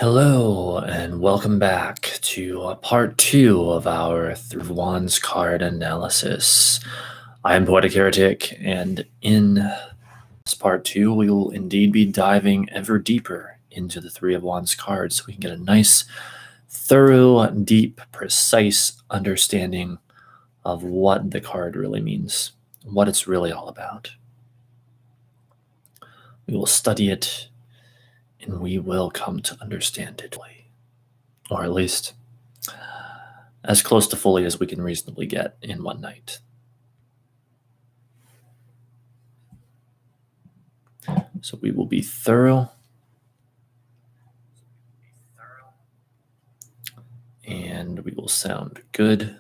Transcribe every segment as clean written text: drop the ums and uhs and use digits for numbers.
Hello, and welcome back to part 2 of our Three of Wands card analysis. I am Poetic Heretic, and in this part 2, we will indeed be diving ever deeper into the Three of Wands cards so we can get a nice, thorough, deep, precise understanding of what the card really means, what it's really all about. We will study it, and we will come to understand it, or at least as close to fully as we can reasonably get in one night. So we will be thorough and we will sound good.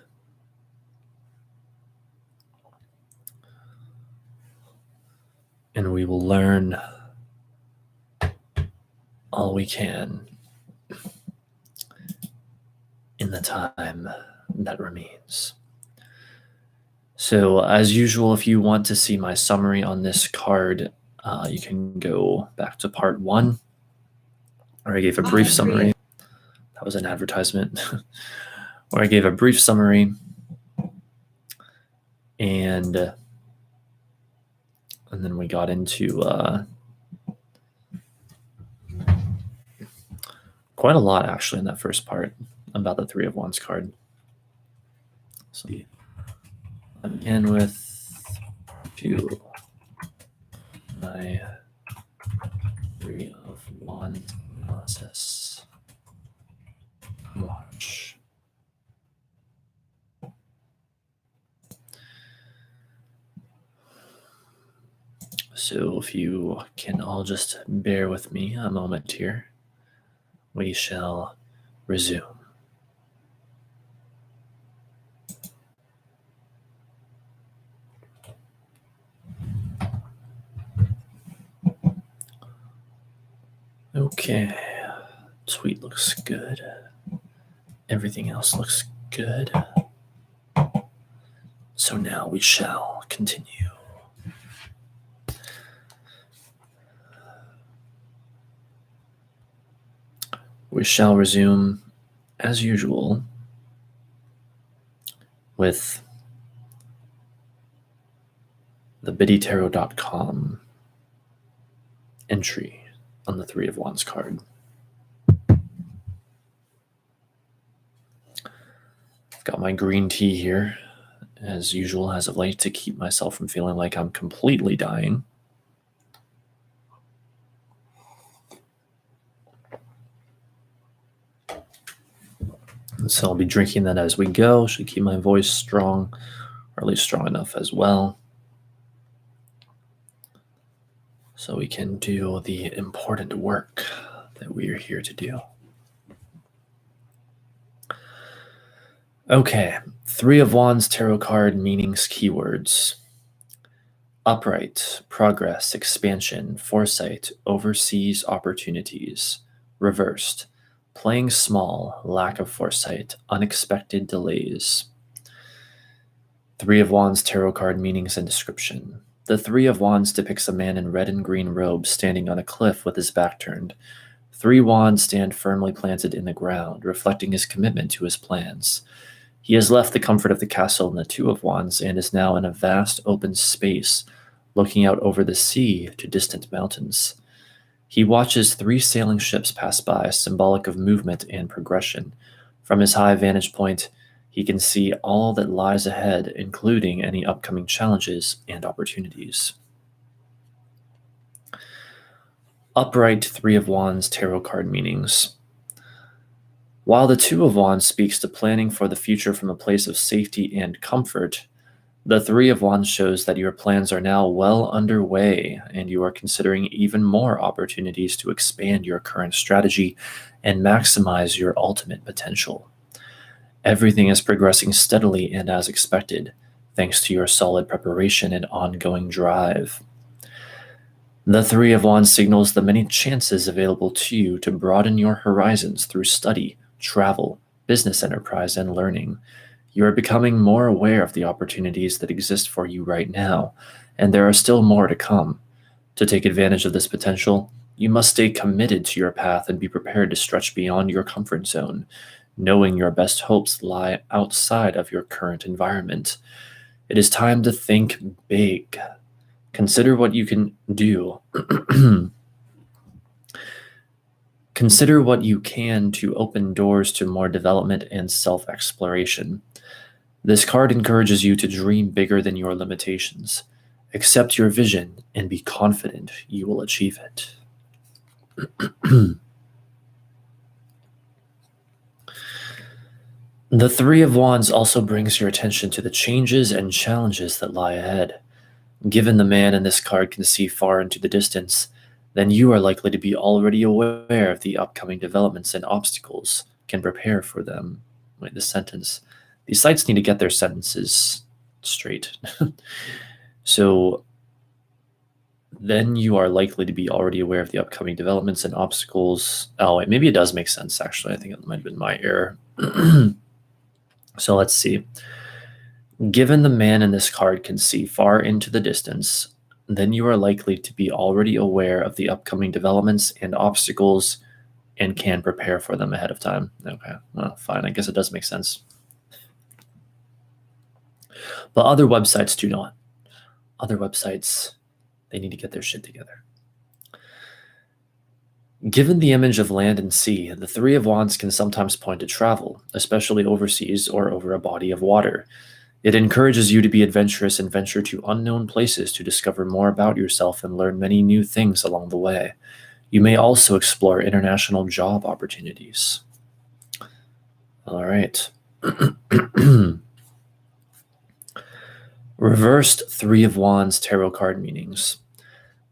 And we will learn all we can in the time that remains. So as usual, if you want to see my summary on this card, you can go back to part 1, where I gave a brief summary. That was an advertisement. Where I gave a brief summary and then we got into quite a lot actually in that first part about the Three of Wands card. So I begin with my Three of Wands analysis. Watch. So if you can all just bear with me a moment here, we shall resume. Okay, tweet looks good. Everything else looks good. So now we shall continue. We shall resume, as usual, with the biddytarot.com entry on the Three of Wands card. I've got my green tea here, as usual, as of late, to keep myself from feeling like I'm completely dying. So I'll be drinking that as we go. Should keep my voice strong, or at least strong enough as well, so we can do the important work that we are here to do. Okay, Three of Wands tarot card meanings, keywords. Upright, progress, expansion, foresight, overseas opportunities. Reversed, playing small, lack of foresight, unexpected delays. Three of Wands tarot card meanings and description. The Three of Wands depicts a man in red and green robes standing on a cliff with his back turned. 3 wands stand firmly planted in the ground, reflecting his commitment to his plans. He has left the comfort of the castle in the Two of Wands and is now in a vast open space, looking out over the sea to distant mountains. He watches 3 sailing ships pass by, symbolic of movement and progression. From his high vantage point, he can see all that lies ahead, including any upcoming challenges and opportunities. Upright Three of Wands tarot card meanings. While the Two of Wands speaks to planning for the future from a place of safety and comfort, the Three of Wands shows that your plans are now well underway and you are considering even more opportunities to expand your current strategy and maximize your ultimate potential. Everything is progressing steadily and as expected, thanks to your solid preparation and ongoing drive. The Three of Wands signals the many chances available to you to broaden your horizons through study, travel, business enterprise, and learning. You are becoming more aware of the opportunities that exist for you right now, and there are still more to come. To take advantage of this potential, You must stay committed to your path and be prepared to stretch beyond your comfort zone, knowing your best hopes lie outside of your current environment. It is time to think big. Consider what you can do. Consider what you can to open doors to more development and self-exploration. This card encourages you to dream bigger than your limitations. Accept your vision and be confident you will achieve it. The Three of Wands also brings your attention to the changes and challenges that lie ahead. Given the man in this card can see far into the distance, then you are likely to be already aware of the upcoming developments and obstacles, can prepare for them. Wait, this sentence. These sites need to get their sentences straight. So then you are likely to be already aware of the upcoming developments and obstacles. Oh, wait, maybe it does make sense, actually. I think it might have been my error. So let's see. Given the man in this card can see far into the distance, then you are likely to be already aware of the upcoming developments and obstacles and can prepare for them ahead of time. Okay, well, fine. I guess it does make sense. But other websites do not. Other websites, they need to get their shit together. Given the image of land and sea, the Three of Wands can sometimes point to travel, especially overseas or over a body of water. It encourages you to be adventurous and venture to unknown places to discover more about yourself and learn many new things along the way. You may also explore international job opportunities. All right. Reversed Three of Wands tarot card meanings.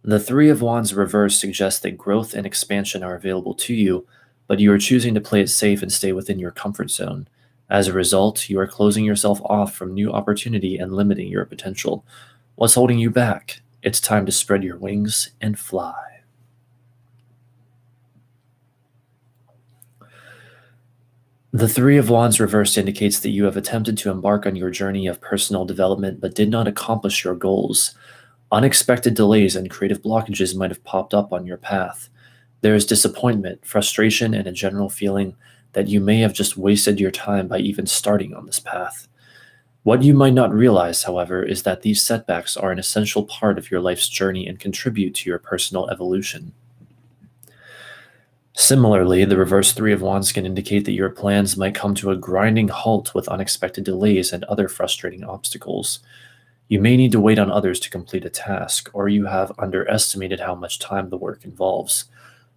The Three of Wands reverse suggests that growth and expansion are available to you, but you are choosing to play it safe and stay within your comfort zone. As a result, you are closing yourself off from new opportunity and limiting your potential. What's holding you back? It's time to spread your wings and fly. The Three of Wands reversed indicates that you have attempted to embark on your journey of personal development but did not accomplish your goals. Unexpected delays and creative blockages might have popped up on your path. There is disappointment, frustration, and a general feeling that you may have just wasted your time by even starting on this path. What you might not realize, however, is that these setbacks are an essential part of your life's journey and contribute to your personal evolution. Similarly, the reverse Three of Wands can indicate that your plans might come to a grinding halt with unexpected delays and other frustrating obstacles. You may need to wait on others to complete a task, or you have underestimated how much time the work involves.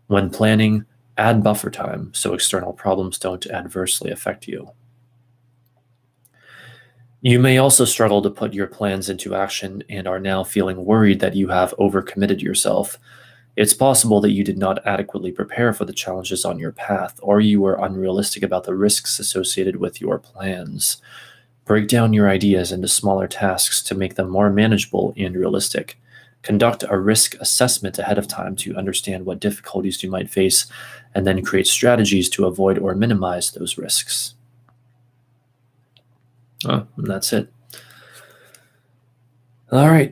When planning, add buffer time so external problems don't adversely affect you. You may also struggle to put your plans into action and are now feeling worried that you have overcommitted yourself. It's possible that you did not adequately prepare for the challenges on your path, or you were unrealistic about the risks associated with your plans. Break down your ideas into smaller tasks to make them more manageable and realistic. Conduct a risk assessment ahead of time to understand what difficulties you might face, and then create strategies to avoid or minimize those risks. Oh, and that's it. All right.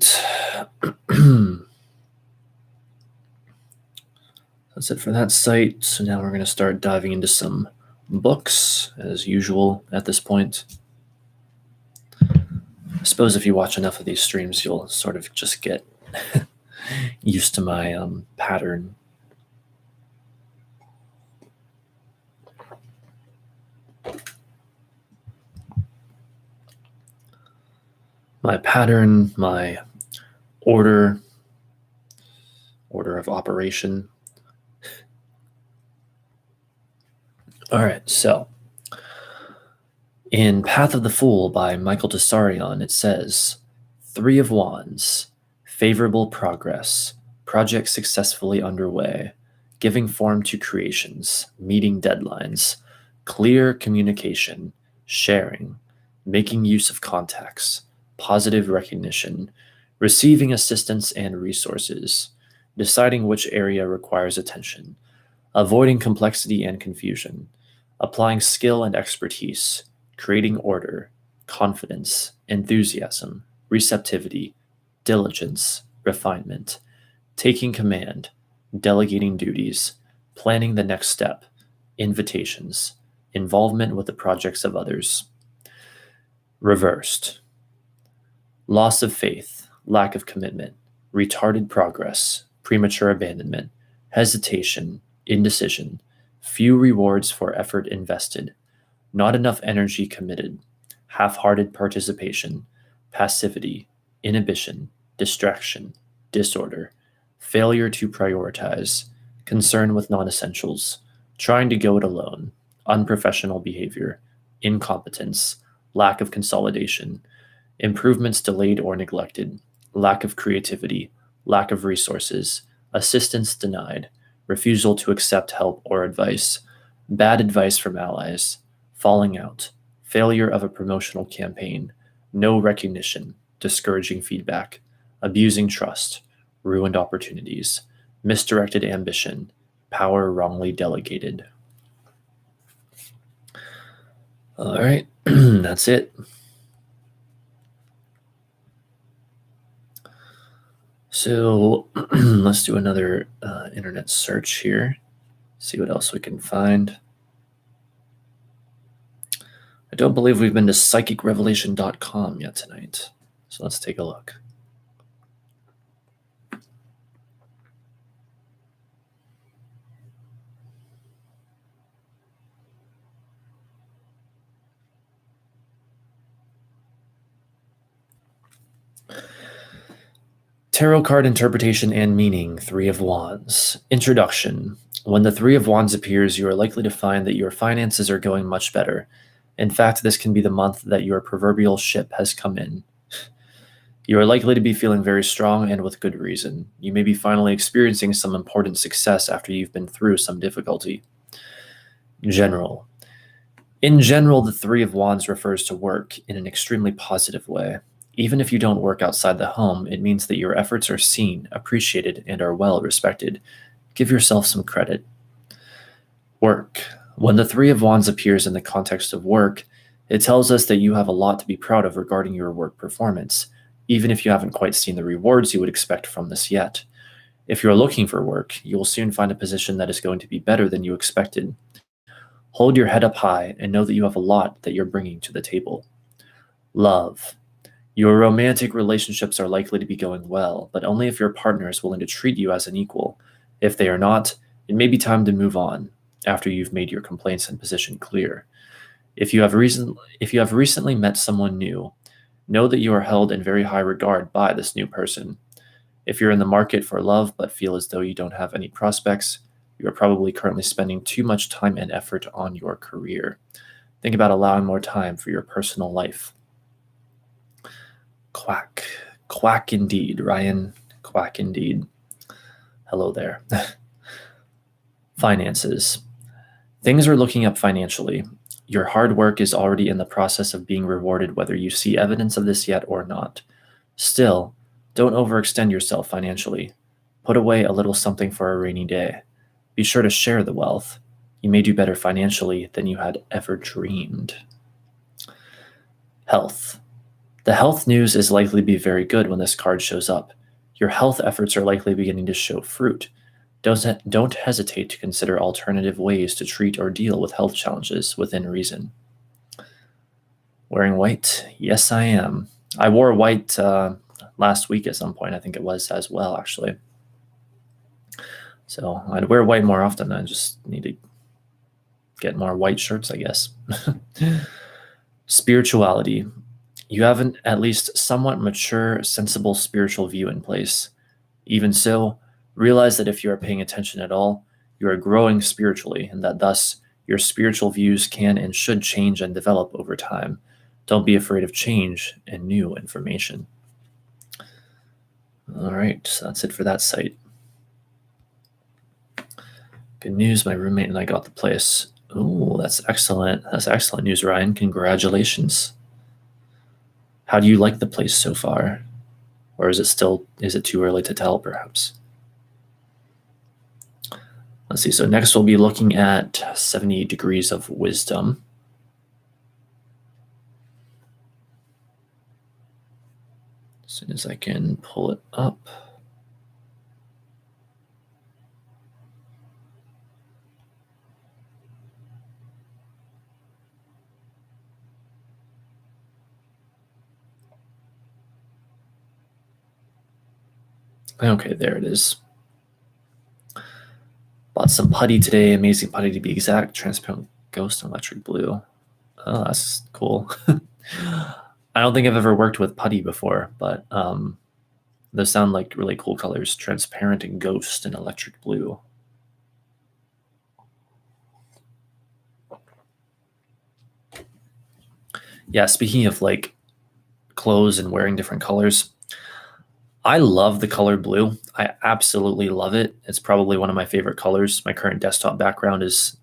That's it for that site. So now we're going to start diving into some books, as usual at this point. I suppose if you watch enough of these streams, you'll sort of just get used to my pattern. My pattern, my order of operation. All right, so in Path of the Fool by Michael Tessarion, it says, Three of Wands, favorable progress, project successfully underway, giving form to creations, meeting deadlines, clear communication, sharing, making use of contacts, positive recognition, receiving assistance and resources, deciding which area requires attention, avoiding complexity and confusion, applying skill and expertise, creating order, confidence, enthusiasm, receptivity, diligence, refinement, taking command, delegating duties, planning the next step, invitations, involvement with the projects of others. Reversed. Loss of faith, lack of commitment, retarded progress, premature abandonment, hesitation, indecision, few rewards for effort invested, not enough energy committed, half-hearted participation, passivity, inhibition, distraction, disorder, failure to prioritize, concern with non-essentials, trying to go it alone, unprofessional behavior, incompetence, lack of consolidation, improvements delayed or neglected, lack of creativity, lack of resources, assistance denied, refusal to accept help or advice, bad advice from allies, falling out, failure of a promotional campaign, no recognition, discouraging feedback, abusing trust, ruined opportunities, misdirected ambition, power wrongly delegated. All right, that's it. So let's do another internet search here, see what else we can find. I don't believe we've been to psychicrevelation.com yet tonight, so let's take a look. Tarot card interpretation and meaning, Three of Wands. Introduction. When the Three of Wands appears, you are likely to find that your finances are going much better. In fact, this can be the month that your proverbial ship has come in. You are likely to be feeling very strong and with good reason. You may be finally experiencing some important success after you've been through some difficulty. General. In general, the Three of Wands refers to work in an extremely positive way. Even if you don't work outside the home, it means that your efforts are seen, appreciated, and are well respected. Give yourself some credit. Work. When the Three of Wands appears in the context of work, it tells us that you have a lot to be proud of regarding your work performance, even if you haven't quite seen the rewards you would expect from this yet. If you're looking for work, you will soon find a position that is going to be better than you expected. Hold your head up high and know that you have a lot that you're bringing to the table. Love. Your romantic relationships are likely to be going well, but only if your partner is willing to treat you as an equal. If they are not, it may be time to move on after you've made your complaints and position clear. If you have recently met someone new, know that you are held in very high regard by this new person. If you're in the market for love but feel as though you don't have any prospects, you are probably currently spending too much time and effort on your career. Think about allowing more time for your personal life. Quack. Quack indeed, Ryan. Quack indeed. Hello there. Finances. Things are looking up financially. Your hard work is already in the process of being rewarded, whether you see evidence of this yet or not. Still, don't overextend yourself financially. Put away a little something for a rainy day. Be sure to share the wealth. You may do better financially than you had ever dreamed. Health. The health news is likely to be very good when this card shows up. Your health efforts are likely beginning to show fruit. Don't hesitate to consider alternative ways to treat or deal with health challenges within reason. Wearing white? Yes, I am. I wore white last week at some point. I think it was as well, actually. So I'd wear white more often. I just need to get more white shirts, I guess. Spirituality. You have an at least somewhat mature, sensible spiritual view in place. Even so, realize that if you are paying attention at all, you are growing spiritually, and that thus your spiritual views can and should change and develop over time. Don't be afraid of change and new information. All right, so that's it for that site. Good news, my roommate and I got the place. Oh, that's excellent. That's excellent news, Ryan. Congratulations. How do you like the place so far? Or is it too early to tell, perhaps? Let's see, so next we'll be looking at 70 Degrees of Wisdom. As soon as I can pull it up. Okay, there it is. Bought some putty today. Amazing putty to be exact. Transparent ghost and electric blue. Oh, that's cool. I don't think I've ever worked with putty before, but those sound like really cool colors. Transparent and ghost and electric blue. Yeah, speaking of like clothes and wearing different colors, I love the color blue. I absolutely love it. It's probably one of my favorite colors. My current desktop background is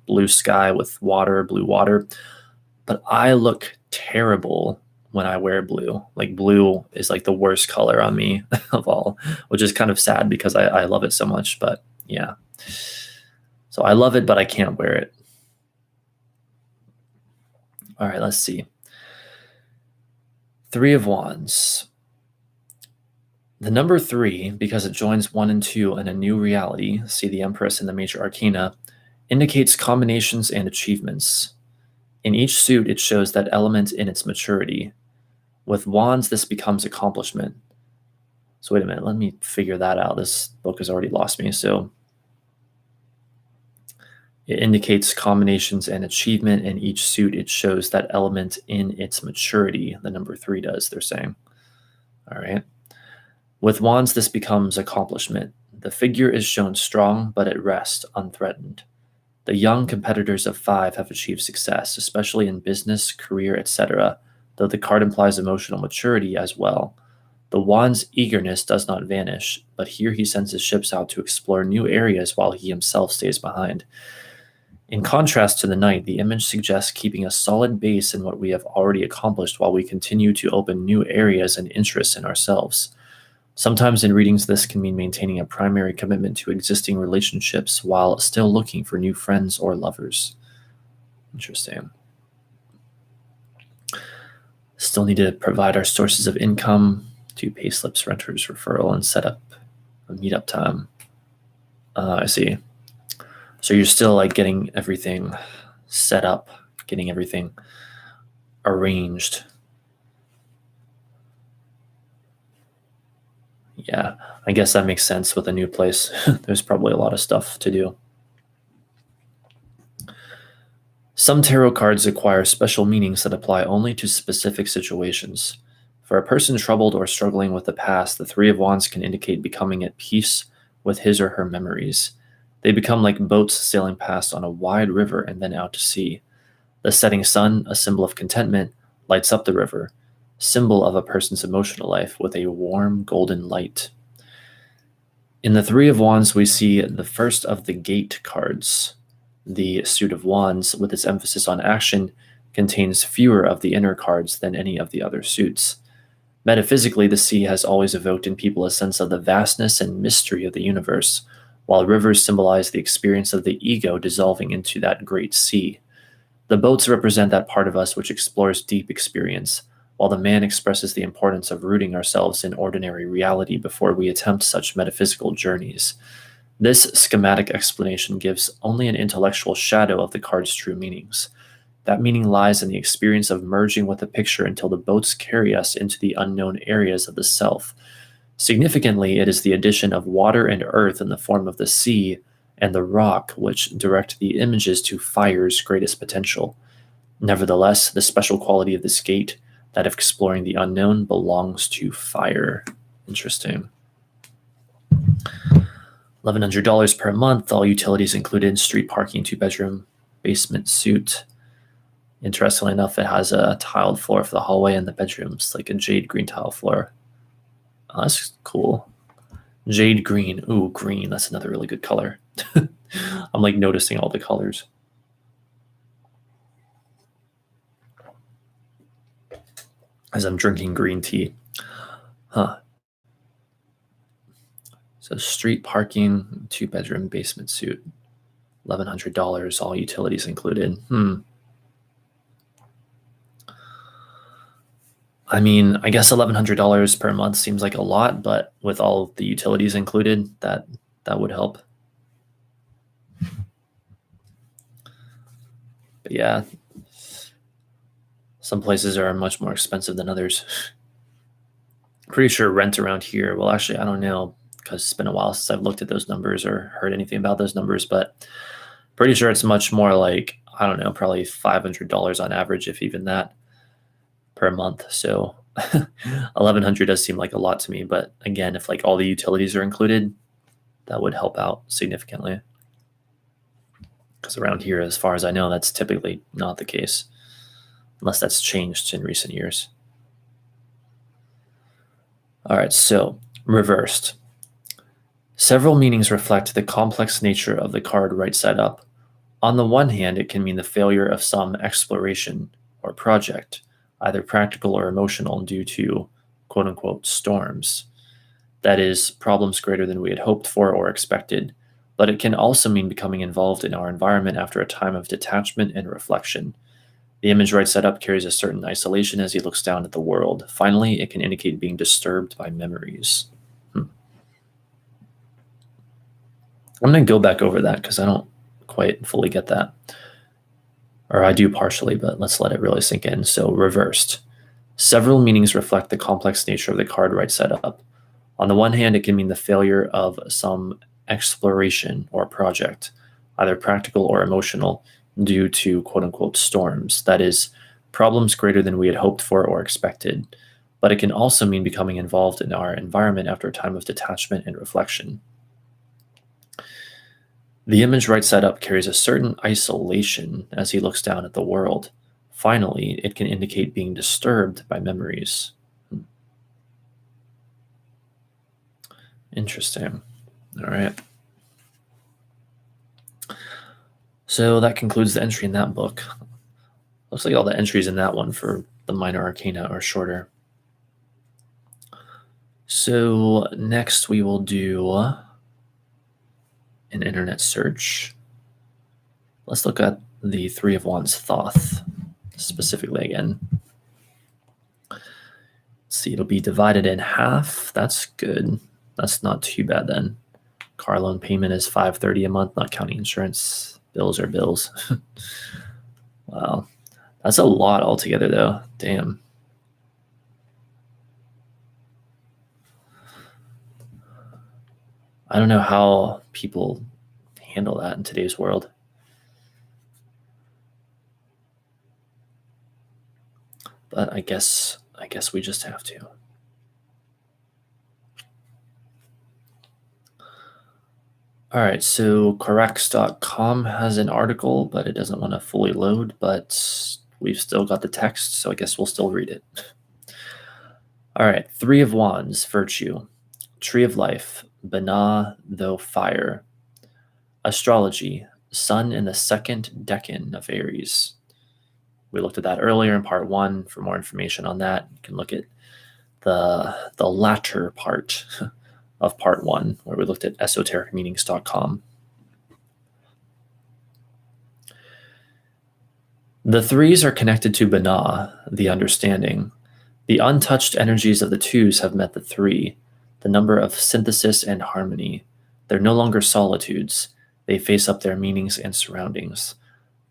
blue sky with water, blue water. But I look terrible when I wear blue. Like blue is like the worst color on me of all, which is kind of sad because I love it so much. But yeah, so I love it, but I can't wear it. All right, let's see. Three of Wands. The number 3, because it joins 1 and 2 in a new reality, see the Empress in the major arcana, indicates combinations and achievements. In each suit, it shows that element in its maturity. With Wands, this becomes accomplishment. So wait a minute, let me figure that out. This book has already lost me. So it indicates combinations and achievement. In each suit, it shows that element in its maturity. The number 3 does, they're saying. All right. With Wands, this becomes accomplishment. The figure is shown strong, but at rest, unthreatened. The young competitors of 5 have achieved success, especially in business, career, etc., though the card implies emotional maturity as well. The Wand's eagerness does not vanish, but here he sends his ships out to explore new areas while he himself stays behind. In contrast to the Knight, the image suggests keeping a solid base in what we have already accomplished while we continue to open new areas and interests in ourselves. Sometimes in readings, this can mean maintaining a primary commitment to existing relationships while still looking for new friends or lovers. Interesting. Still need to provide our sources of income, do payslips, renters, referral, and set up a meetup time. I see. So you're still like getting everything set up, getting everything arranged. Yeah, I guess that makes sense with a new place. There's probably a lot of stuff to do. Some tarot cards acquire special meanings that apply only to specific situations. For a person troubled or struggling with the past, the Three of Wands can indicate becoming at peace with his or her memories. They become like boats sailing past on a wide river and then out to sea. The setting sun, a symbol of contentment, lights up the river, symbol of a person's emotional life with a warm golden light. In the Three of Wands, we see the first of the Gate cards. The Suit of Wands, with its emphasis on action, contains fewer of the inner cards than any of the other suits. Metaphysically, the sea has always evoked in people a sense of the vastness and mystery of the universe, while rivers symbolize the experience of the ego dissolving into that great sea. The boats represent that part of us which explores deep experience, while the man expresses the importance of rooting ourselves in ordinary reality before we attempt such metaphysical journeys. This schematic explanation gives only an intellectual shadow of the card's true meanings. That meaning lies in the experience of merging with the picture until the boats carry us into the unknown areas of the self. Significantly, it is the addition of water and earth in the form of the sea and the rock which direct the images to fire's greatest potential. Nevertheless, the special quality of this gate, that of exploring the unknown, belongs to fire. Interesting. $1,100 per month, all utilities included, street parking, 2-bedroom, basement suite. Interestingly enough, it has a tiled floor for the hallway and the bedrooms, like a jade green tile floor. Oh, that's cool. Jade green. Ooh, green. That's another really good color. I'm like noticing all the colors. As I'm drinking green tea. Huh. So street parking, 2-bedroom, basement suite. $1,100, all utilities included. I mean, I guess $1,100 per month seems like a lot, but with all the utilities included, that would help. But yeah, some places are much more expensive than others. Pretty sure rent around here, well, actually, I don't know, because it's been a while since I've looked at those numbers or heard anything about those numbers, but pretty sure it's much more like, I don't know, probably $500 on average, if even that, per month. So 1100 does seem like a lot to me, but again, if like all the utilities are included, that would help out significantly. Because around here, as far as I know, that's typically not the case, unless that's changed in recent years. All right, so reversed. Several meanings reflect the complex nature of the card right side up. On the one hand, it can mean the failure of some exploration or project, either practical or emotional, due to quote unquote storms. That is, problems greater than we had hoped for or expected. But it can also mean becoming involved in our environment after a time of detachment and reflection. The image right side up carries a certain isolation as he looks down at the world. Finally, it can indicate being disturbed by memories. I'm going to go back over that because I don't quite fully get that. Or I do partially, but let's let it really sink in. So, reversed. Several meanings reflect the complex nature of the card right side up. On the one hand, it can mean the failure of some exploration or project, either practical or emotional, due to quote unquote storms. That is, problems greater than we had hoped for or expected. But it can also mean becoming involved in our environment after a time of detachment and reflection. The image right side up carries a certain isolation as he looks down at the world. Finally, it can indicate being disturbed by memories. Interesting. All right. So that concludes the entry in that book. Looks like all the entries in that one for the minor arcana are shorter. So next we will do an internet search. Let's look at the Three of Wands Thoth specifically again. Let's see, it'll be divided in half. That's good. That's not too bad then. Car loan payment is $530 a month, not counting insurance. Bills are bills. Wow. That's a lot altogether though. Damn. I don't know how people handle that in today's world. But I guess we just have to. All right, so Corax.com has an article, but it doesn't want to fully load, but we've still got the text, so I guess we'll still read it. All right, Three of Wands, Virtue. Tree of Life, Bana though Fire. Astrology, Sun in the second decan of Aries. We looked at that earlier in part 1. For more information on that, you can look at the latter part of part 1, where we looked at esotericmeanings.com. The threes are connected to Bana, the understanding. The untouched energies of the twos have met the three, the number of synthesis and harmony. They're no longer solitudes. They face up their meanings and surroundings.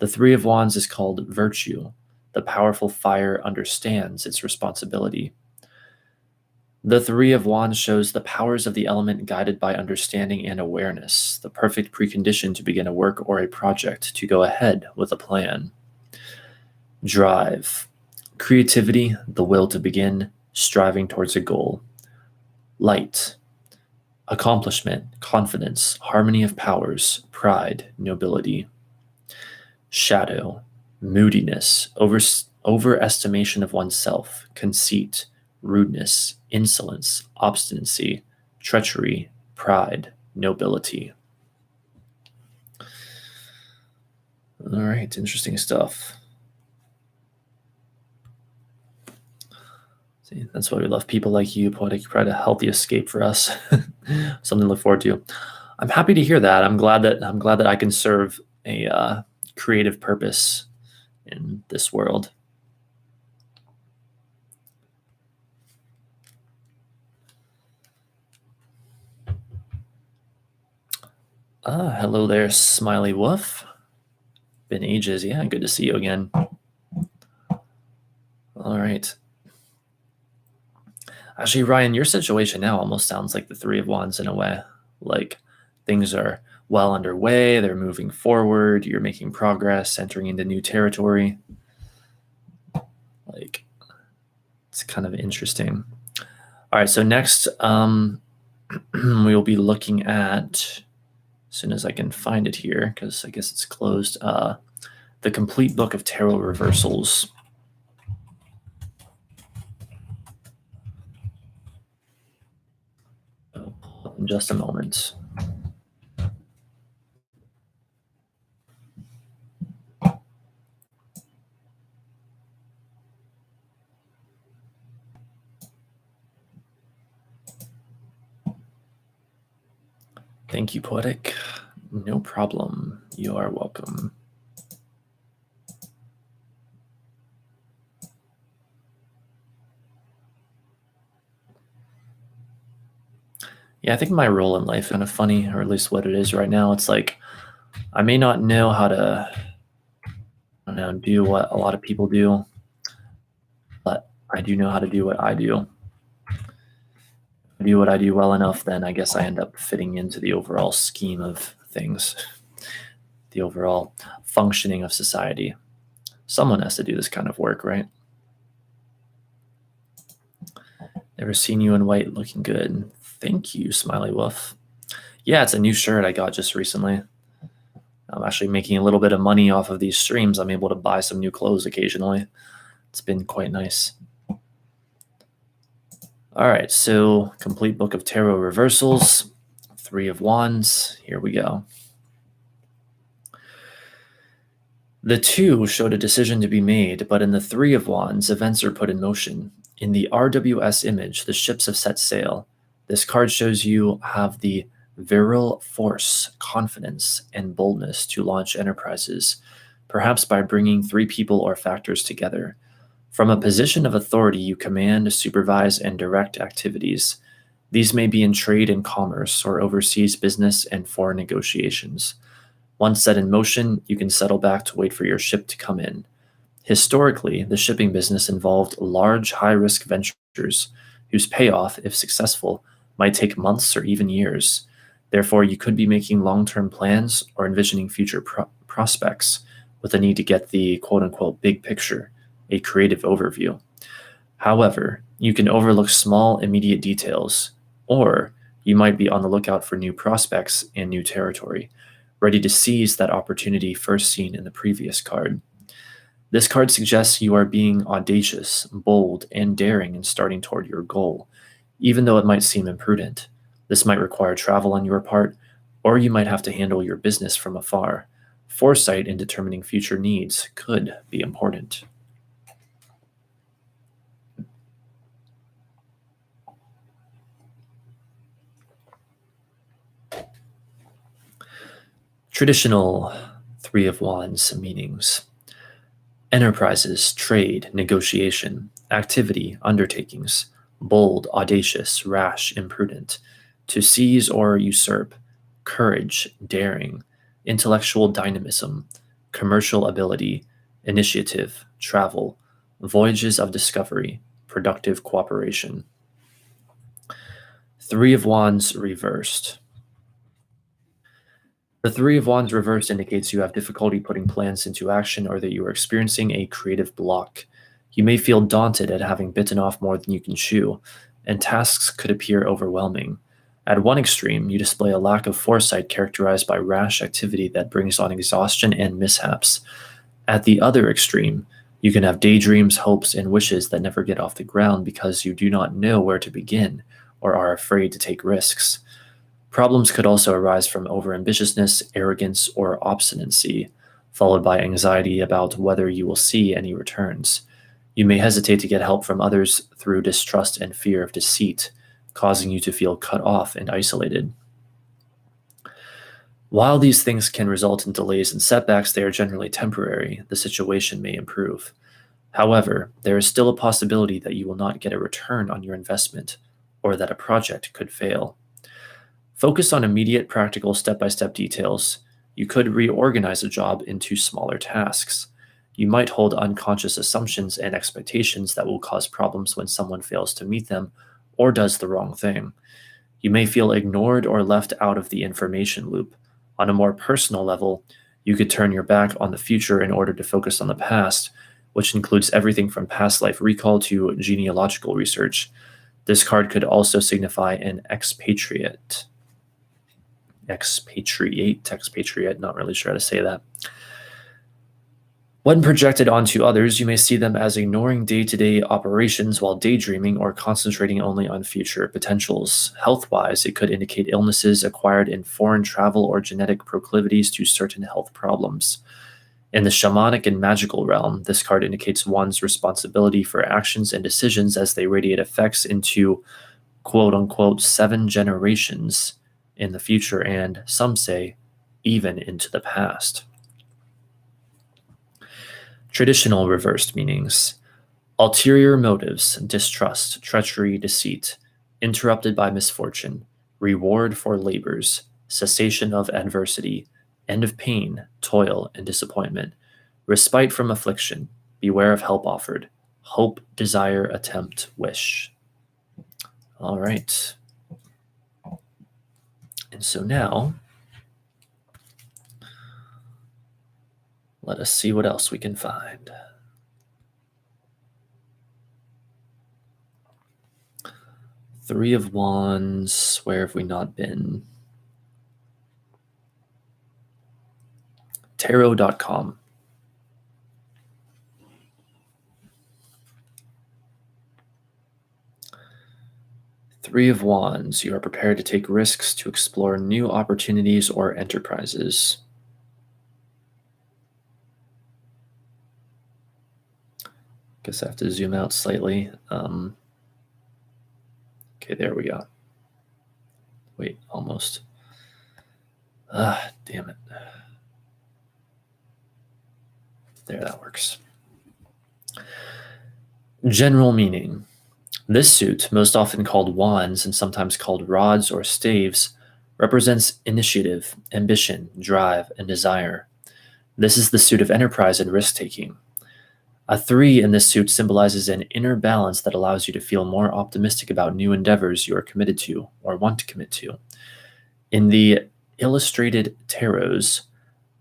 The Three of Wands is called virtue. The powerful fire understands its responsibility. The Three of Wands shows the powers of the element guided by understanding and awareness, the perfect precondition to begin a work or a project, to go ahead with a plan. Drive. Creativity, the will to begin, striving towards a goal. Light. Accomplishment, confidence, harmony of powers, pride, nobility. Shadow. Moodiness, overestimation of oneself, conceit, rudeness, insolence, obstinacy, treachery, pride, nobility. All right, interesting stuff. See, that's why we love people like you, Poetic Pride, a healthy escape for us. Something to look forward to. I'm happy to hear that. I'm glad that I can serve a creative purpose in this world. Hello there, Smiley Wolf. Been ages. Yeah, good to see you again. All right. Actually, Ryan, your situation now almost sounds like the Three of Wands in a way. Like things are well underway, they're moving forward, you're making progress, entering into new territory. Like it's kind of interesting. All right, so next we will be looking at, as soon as I can find it here, because I guess it's closed, the complete Book of Tarot Reversals. In just a moment. Thank you, Poetic. No problem. You are welcome. Yeah, I think my role in life is kind of funny, or at least what it is right now. It's like I may not know how to, I don't know, do what a lot of people do, but I do know how to do what I do. If I do what I do well enough, then I guess I end up fitting into the overall scheme of things, the overall functioning of society. Someone has to do this kind of work, right? Never seen you in white looking good. Thank you, Smiley Wolf. Yeah, it's a new shirt I got just recently. I'm actually making a little bit of money off of these streams. I'm able to buy some new clothes occasionally. It's been quite nice. All right, so complete Book of Tarot Reversals, Three of Wands. Here we go. The Two showed a decision to be made, but in the Three of Wands, events are put in motion. In the RWS image, the ships have set sail. This card shows you have the virile force, confidence, and boldness to launch enterprises, perhaps by bringing three people or factors together. From a position of authority, you command, supervise, and direct activities. These may be in trade and commerce or overseas business and foreign negotiations. Once set in motion, you can settle back to wait for your ship to come in. Historically, the shipping business involved large, high-risk ventures whose payoff, if successful, might take months or even years. Therefore, you could be making long-term plans or envisioning future prospects with a need to get the quote-unquote big picture, a creative overview. However, you can overlook small, immediate details, or you might be on the lookout for new prospects and new territory, ready to seize that opportunity first seen in the previous card. This card suggests you are being audacious, bold, and daring in starting toward your goal, even though it might seem imprudent. This might require travel on your part, or you might have to handle your business from afar. Foresight in determining future needs could be important. Traditional Three of Wands meanings: enterprises, trade, negotiation, activity, undertakings, bold, audacious, rash, imprudent, to seize or usurp, courage, daring, intellectual dynamism, commercial ability, initiative, travel, voyages of discovery, productive cooperation. Three of Wands reversed. The Three of Wands reversed indicates you have difficulty putting plans into action or that you are experiencing a creative block. You may feel daunted at having bitten off more than you can chew, and tasks could appear overwhelming. At one extreme, you display a lack of foresight characterized by rash activity that brings on exhaustion and mishaps. At the other extreme, you can have daydreams, hopes, and wishes that never get off the ground because you do not know where to begin or are afraid to take risks. Problems could also arise from overambitiousness, arrogance, or obstinacy, followed by anxiety about whether you will see any returns. You may hesitate to get help from others through distrust and fear of deceit, causing you to feel cut off and isolated. While these things can result in delays and setbacks, they are generally temporary. The situation may improve. However, there is still a possibility that you will not get a return on your investment, or that a project could fail. Focus on immediate, practical, step-by-step details. You could reorganize a job into smaller tasks. You might hold unconscious assumptions and expectations that will cause problems when someone fails to meet them or does the wrong thing. You may feel ignored or left out of the information loop. On a more personal level, you could turn your back on the future in order to focus on the past, which includes everything from past life recall to genealogical research. This card could also signify an expatriate. Expatriate, not really sure how to say that. When projected onto others, you may see them as ignoring day-to-day operations while daydreaming or concentrating only on future potentials. Health-wise, it could indicate illnesses acquired in foreign travel or genetic proclivities to certain health problems. In the shamanic and magical realm, this card indicates one's responsibility for actions and decisions as they radiate effects into quote-unquote 7 generations in the future and, some say, even into the past. Traditional reversed meanings: ulterior motives, distrust, treachery, deceit, interrupted by misfortune, reward for labors, cessation of adversity, end of pain, toil, and disappointment, respite from affliction, beware of help offered, hope, desire, attempt, wish. All right. And so now, let us see what else we can find. Three of Wands, where have we not been? Tarot.com. Three of Wands, you are prepared to take risks to explore new opportunities or enterprises. Guess I have to zoom out slightly. Okay, there we go. Wait, almost. Damn it. There, that works. General meaning. This suit, most often called wands and sometimes called rods or staves, represents initiative, ambition, drive, and desire. This is the suit of enterprise and risk-taking. A 3 in this suit symbolizes an inner balance that allows you to feel more optimistic about new endeavors you are committed to or want to commit to. In the illustrated tarots,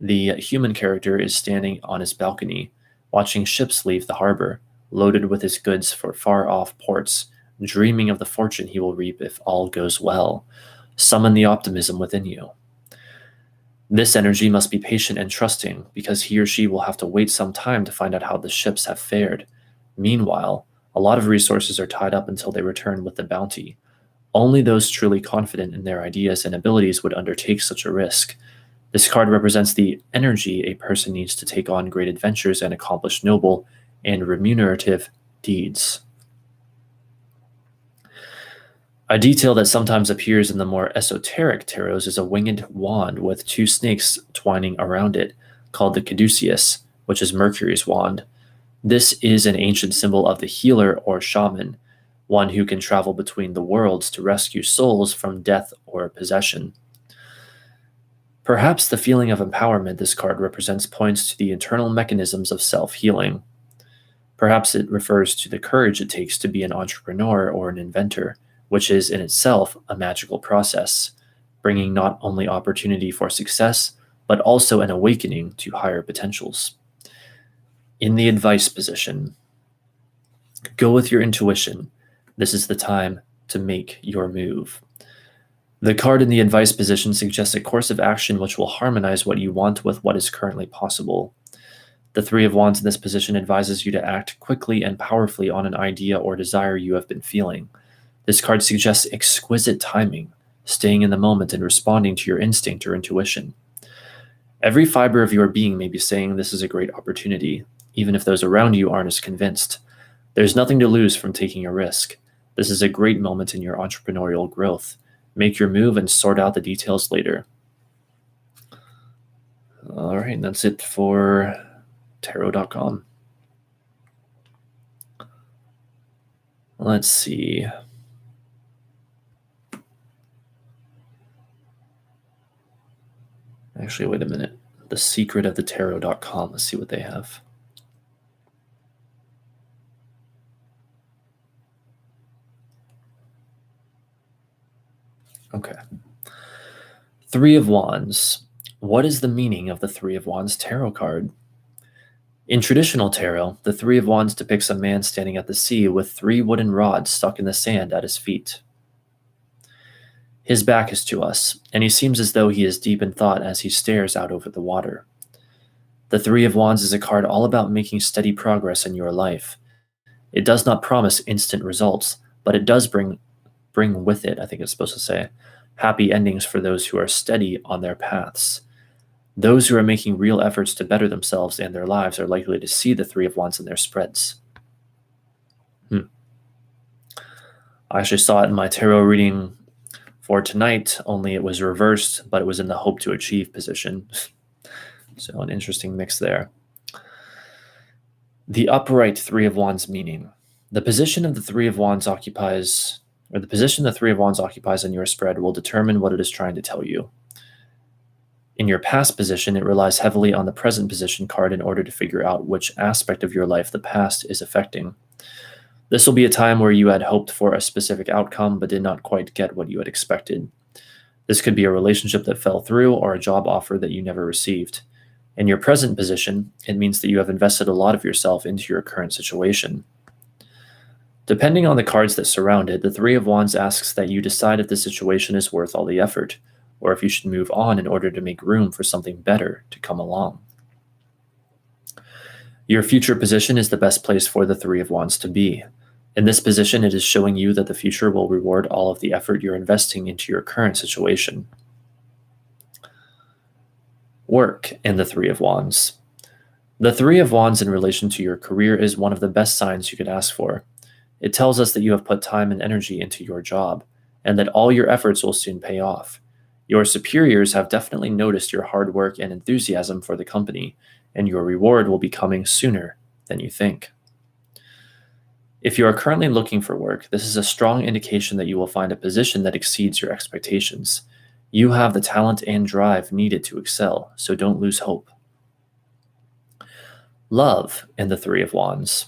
the human character is standing on his balcony, watching ships leave the harbor, loaded with his goods for far-off ports, dreaming of the fortune he will reap if all goes well. Summon the optimism within you. This energy must be patient and trusting, because he or she will have to wait some time to find out how the ships have fared. Meanwhile, a lot of resources are tied up until they return with the bounty. Only those truly confident in their ideas and abilities would undertake such a risk. This card represents the energy a person needs to take on great adventures and accomplish noble and remunerative deeds. A detail that sometimes appears in the more esoteric tarots is a winged wand with 2 snakes twining around it, called the caduceus, which is Mercury's wand. This is an ancient symbol of the healer or shaman, one who can travel between the worlds to rescue souls from death or possession. Perhaps the feeling of empowerment this card represents points to the internal mechanisms of self-healing. Perhaps it refers to the courage it takes to be an entrepreneur or an inventor, which is in itself a magical process, bringing not only opportunity for success, but also an awakening to higher potentials. In the advice position, go with your intuition. This is the time to make your move. The card in the advice position suggests a course of action which will harmonize what you want with what is currently possible. The 3 of Wands in this position advises you to act quickly and powerfully on an idea or desire you have been feeling. This card suggests exquisite timing, staying in the moment and responding to your instinct or intuition. Every fiber of your being may be saying this is a great opportunity, even if those around you aren't as convinced. There's nothing to lose from taking a risk. This is a great moment in your entrepreneurial growth. Make your move and sort out the details later. All right, that's it for tarot.com. Let's see. Actually, wait a minute. The secret of the tarot.com. Let's see what they have. Okay. Three of Wands. What is the meaning of the Three of Wands tarot card? In traditional tarot, the Three of Wands depicts a man standing at the sea with three wooden rods stuck in the sand at his feet. His back is to us, and he seems as though he is deep in thought as he stares out over the water. The Three of Wands is a card all about making steady progress in your life. It does not promise instant results, but it does bring with it, I think it's supposed to say, happy endings for those who are steady on their paths. Those who are making real efforts to better themselves and their lives are likely to see the Three of Wands in their spreads. I actually saw it in my tarot reading for tonight, only it was reversed, but it was in the hope to achieve position. So an interesting mix there. The upright Three of Wands meaning. The position the Three of Wands occupies in your spread will determine what it is trying to tell you. In your past position, it relies heavily on the present position card in order to figure out which aspect of your life the past is affecting. This will be a time where you had hoped for a specific outcome but did not quite get what you had expected. This could be a relationship that fell through or a job offer that you never received. In your present position, it means that you have invested a lot of yourself into your current situation. Depending on the cards that surround it, the Three of Wands asks that you decide if the situation is worth all the effort, or if you should move on in order to make room for something better to come along. Your future position is the best place for the Three of Wands to be. In this position, it is showing you that the future will reward all of the effort you're investing into your current situation. Work in the Three of Wands. The Three of Wands in relation to your career is one of the best signs you could ask for. It tells us that you have put time and energy into your job, and that all your efforts will soon pay off. Your superiors have definitely noticed your hard work and enthusiasm for the company, and your reward will be coming sooner than you think. If you are currently looking for work, this is a strong indication that you will find a position that exceeds your expectations. You have the talent and drive needed to excel, so don't lose hope. Love in the Three of Wands.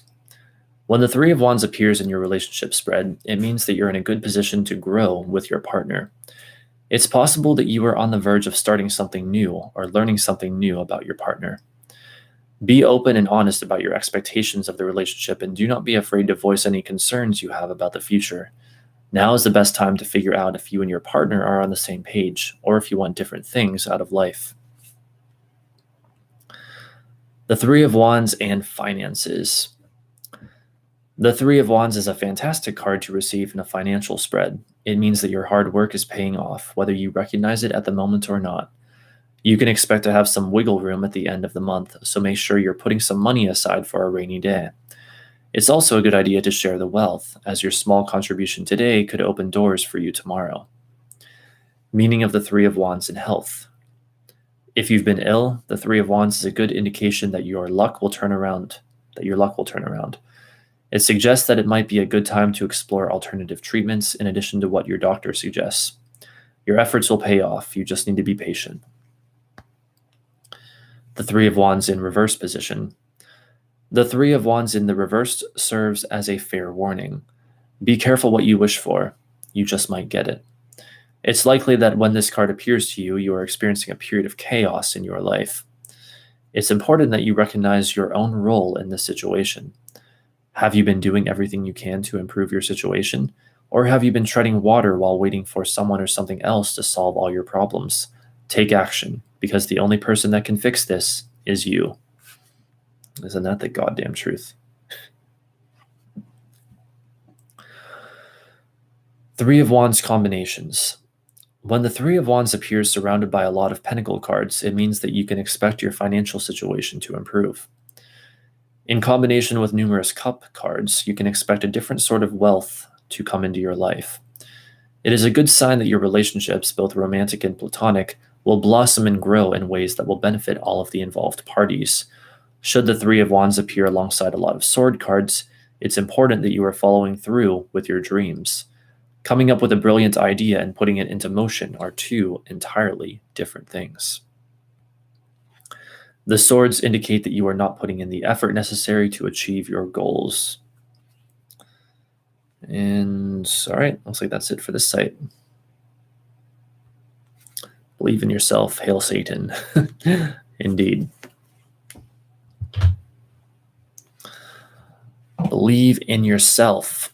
When the Three of Wands appears in your relationship spread, it means that you're in a good position to grow with your partner. It's possible that you are on the verge of starting something new or learning something new about your partner. Be open and honest about your expectations of the relationship and do not be afraid to voice any concerns you have about the future. Now is the best time to figure out if you and your partner are on the same page or if you want different things out of life. The Three of Wands and finances. The Three of Wands is a fantastic card to receive in a financial spread. It means that your hard work is paying off, whether you recognize it at the moment or not. You can expect to have some wiggle room at the end of the month, so make sure you're putting some money aside for a rainy day. It's also a good idea to share the wealth, as your small contribution today could open doors for you tomorrow. Meaning of the Three of Wands in health. If you've been ill, the Three of Wands is a good indication that your luck will turn around. It suggests that it might be a good time to explore alternative treatments in addition to what your doctor suggests. Your efforts will pay off, you just need to be patient. The Three of Wands in reverse position. The Three of Wands in the reversed serves as a fair warning. Be careful what you wish for, you just might get it. It's likely that when this card appears to you, you are experiencing a period of chaos in your life. It's important that you recognize your own role in this situation. Have you been doing everything you can to improve your situation? Or have you been treading water while waiting for someone or something else to solve all your problems? Take action, because the only person that can fix this is you. Isn't that the goddamn truth? Three of Wands combinations. When the Three of Wands appears surrounded by a lot of pentacle cards, it means that you can expect your financial situation to improve. In combination with numerous cup cards, you can expect a different sort of wealth to come into your life. It is a good sign that your relationships, both romantic and platonic, will blossom and grow in ways that will benefit all of the involved parties. Should the Three of Wands appear alongside a lot of sword cards, it's important that you are following through with your dreams. Coming up with a brilliant idea and putting it into motion are two entirely different things. The swords indicate that you are not putting in the effort necessary to achieve your goals. And all right, looks like that's it for this site. Believe in yourself. Hail Satan. Indeed. Believe in yourself.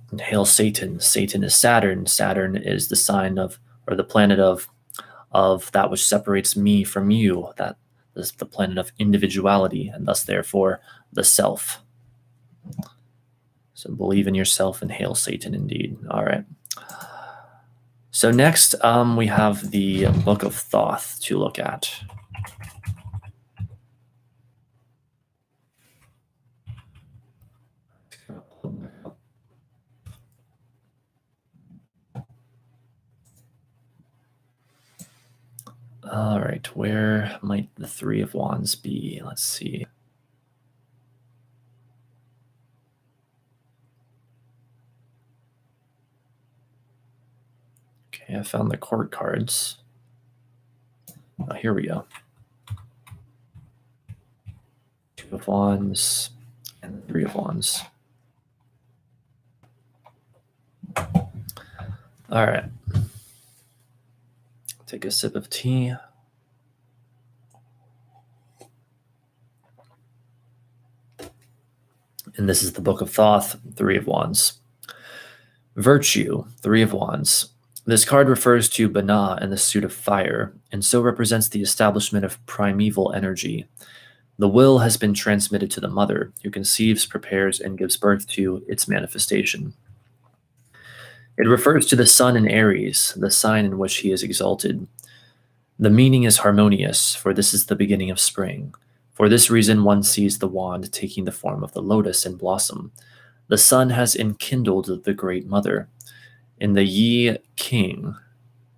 And hail Satan. Satan is Saturn. Saturn is the sign of, or the planet of that which separates me from you. That is the planet of individuality, and thus, therefore, the self. So believe in yourself and hail Satan indeed. All right. So next, we have the Book of Thoth to look at. All right, where might the Three of Wands be? Let's see. Okay, I found the court cards. Oh, here we go. Two of Wands and Three of Wands. All right. Take a sip of tea. And this is the Book of Thoth, Three of Wands. Virtue, Three of Wands. This card refers to Bana and the suit of fire, and so represents the establishment of primeval energy. The will has been transmitted to the mother, who conceives, prepares, and gives birth to its manifestation. It refers to the sun in Aries, the sign in which he is exalted. The meaning is harmonious, for this is the beginning of spring. For this reason, one sees the wand taking the form of the lotus in blossom. The sun has enkindled the great mother. In the Yi King,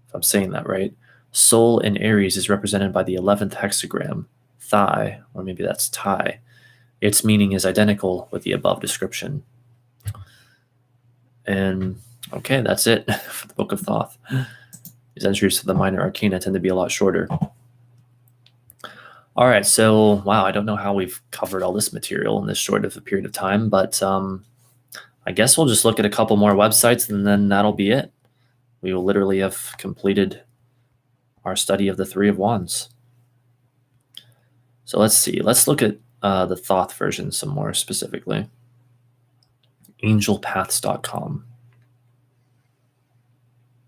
if I'm saying that right, soul in Aries is represented by the 11th hexagram, Thigh, or maybe that's Tai. Its meaning is identical with the above description. And okay, that's it for the Book of Thoth. These entries to the minor arcana tend to be a lot shorter. All right, so wow, I don't know how we've covered all this material in this short of a period of time, but I guess we'll just look at a couple more websites and then that'll be it. We will literally have completed our study of the Three of Wands. So let's see. Let's look at the Thoth version some more specifically. Angelpaths.com.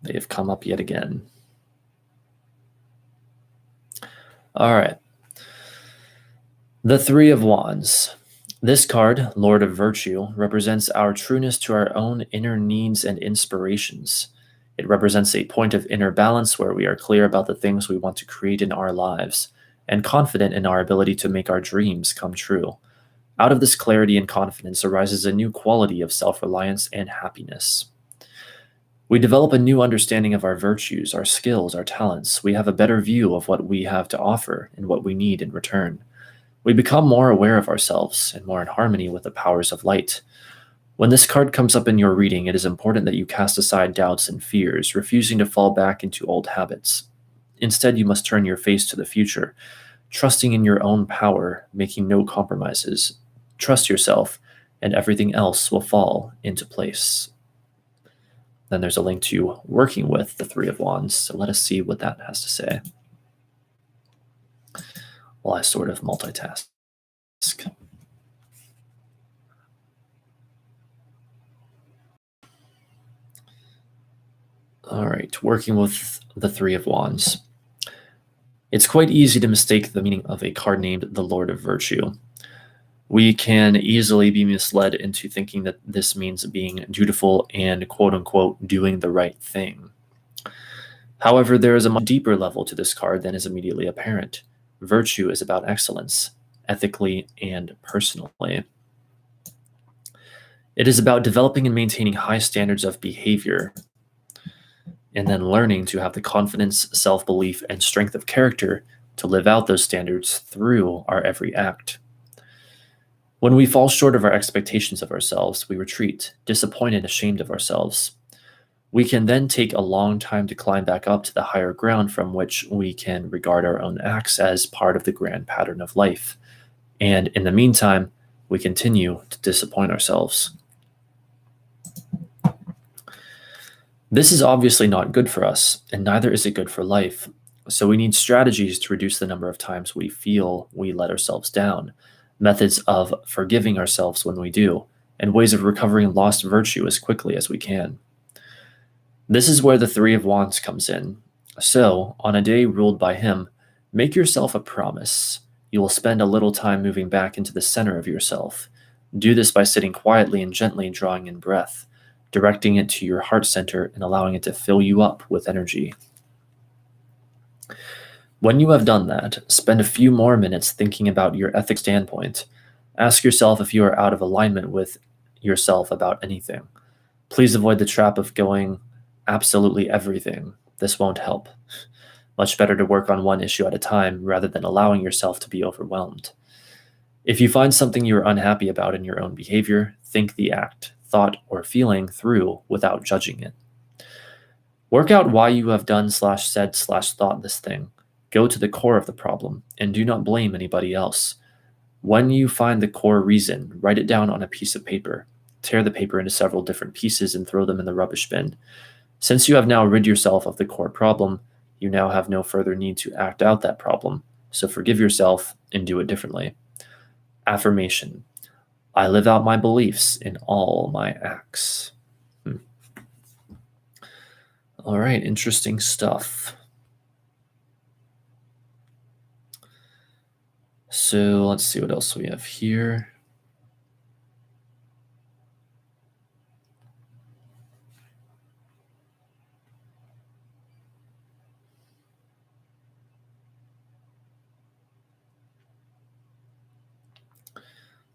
They have come up yet again. All right. The Three of Wands. This card, Lord of Virtue, represents our trueness to our own inner needs and inspirations. It represents a point of inner balance where we are clear about the things we want to create in our lives and confident in our ability to make our dreams come true. Out of this clarity and confidence arises a new quality of self-reliance and happiness. We develop a new understanding of our virtues, our skills, our talents. We have a better view of what we have to offer and what we need in return. We become more aware of ourselves and more in harmony with the powers of light. When this card comes up in your reading, it is important that you cast aside doubts and fears, refusing to fall back into old habits. Instead, you must turn your face to the future, trusting in your own power, making no compromises. Trust yourself, and everything else will fall into place. Then there's a link to working with the Three of Wands, so let us see what that has to say. Well, I sort of multitask. All right, working with the Three of Wands. It's quite easy to mistake the meaning of a card named the Lord of Virtue. We can easily be misled into thinking that this means being dutiful and quote-unquote doing the right thing. However, there is a much deeper level to this card than is immediately apparent. Virtue is about excellence, ethically and personally. It is about developing and maintaining high standards of behavior, and then learning to have the confidence, self-belief, and strength of character to live out those standards through our every act. When we fall short of our expectations of ourselves, we retreat, disappointed, ashamed of ourselves. We can then take a long time to climb back up to the higher ground from which we can regard our own acts as part of the grand pattern of life. And in the meantime, we continue to disappoint ourselves. This is obviously not good for us, and neither is it good for life. So we need strategies to reduce the number of times we feel we let ourselves down, methods of forgiving ourselves when we do, and ways of recovering lost virtue as quickly as we can. This is where the Three of Wands comes in. So, on a day ruled by him, make yourself a promise. You will spend a little time moving back into the center of yourself. Do this by sitting quietly and gently drawing in breath, directing it to your heart center and allowing it to fill you up with energy. When you have done that, spend a few more minutes thinking about your ethic standpoint. Ask yourself if you are out of alignment with yourself about anything. Please avoid the trap of going absolutely everything. This won't help. Much better to work on one issue at a time rather than allowing yourself to be overwhelmed. If you find something you are unhappy about in your own behavior, think the act, thought, or feeling through without judging it. Work out why you have done/said/thought this thing. Go to the core of the problem and do not blame anybody else. When you find the core reason, write it down on a piece of paper. Tear the paper into several different pieces and throw them in the rubbish bin. Since you have now rid yourself of the core problem, you now have no further need to act out that problem. So forgive yourself and do it differently. Affirmation. I live out my beliefs in all my acts. All right, interesting stuff. So let's see what else we have here.